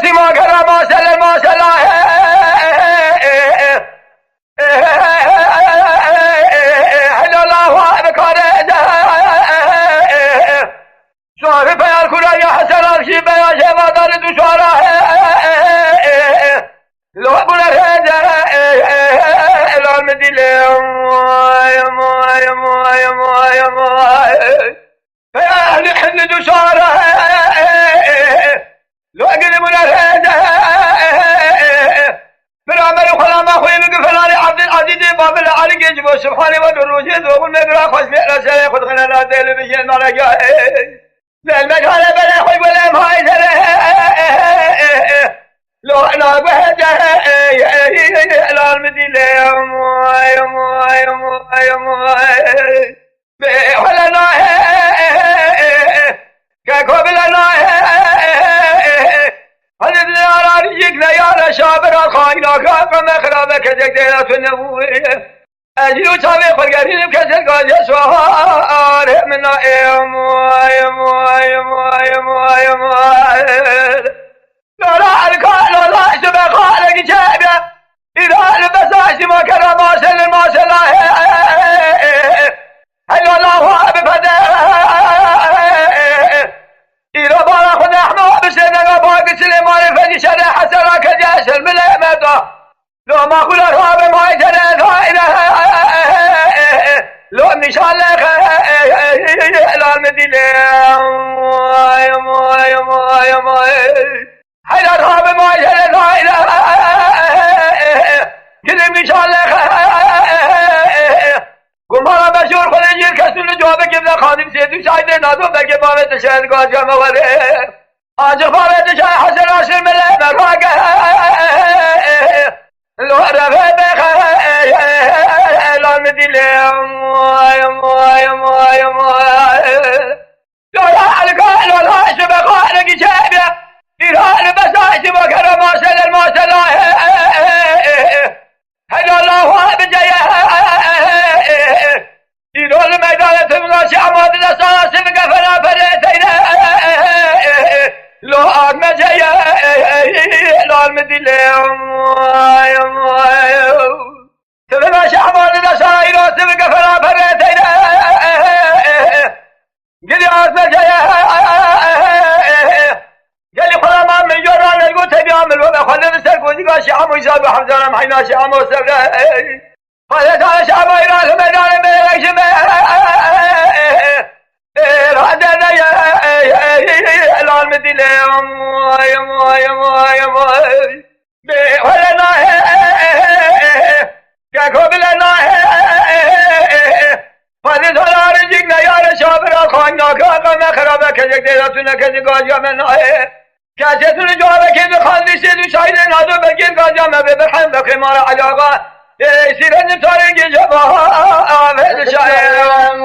سیما کرا ماسل ماسلا الله بکاره صاحب پیار کورا یا حسن آرشی بیا شوادار دوشارا لو بنا الان مدیله فأهل حن دوشارا لو أقل من الهدى برامر خلام أخوي بقفلاني عبد العزيز باب العالي يجب سبحانه ودروجه وقل مقرأ خش بئرسه خذ خلنا ديل بشين مرجاه للمجال بلا أخوي ولا مهاجر لو أنا بهجه إلى المدينة ولا كقبلنا هذا النار يجيك يا شابر خاينا كم خرابك جديرة النبوة أجلو شابي خرجين بكسر قاضي سوار منا لا الكال لا شبه خالق جابه إذا لبساش ما كرم ماسل ماسل هلا الله بفدا إذا بارا خد أحمد بسنة باقي سليمان فدي شرع حسنا كجاش الملامة لو ما خلا راب ما يجرى غيره لو مشان لك لا المدينة حيلا راب ما يجرى غيره كل مشان لك گمارا بشور خلیجیر کسون جواب کبلا خادم سیدو شاید نادو بگه باوت شاید گاجا مواره آجا باوت شاید حسن آشر مله براگه لو رفه بخه لان دیله لولا الکا لولا شبه خارگی شبه ایران بساعتی بکر ماسل الماسل هلا الله بجيه يقول ميدان تمغاشي عماد الأساس بقفنا فريتين لو أغمى جيه لو المدينة تمغاشي عماد الأساس بقفنا فريتين قلي أغمى جيه قال لي خلاص من جران القوت بيعمل وما خلنا سرقوا قاشي عمو يسابح حمزان محيناشي عمو سرقا خلت على شعب إيران ميدان بيغش رادنا يا الان مدينة ولنا كقبلنا فضل دولار جينا يا رشابر خاننا كما خرابك جديرتنا كذا منا كاتتون جوابك بخاندي سيدو شايد نادو بكين قاجا ما ببرحم بخمار علاقة سيرن تاريخ جبهة عامل شاعر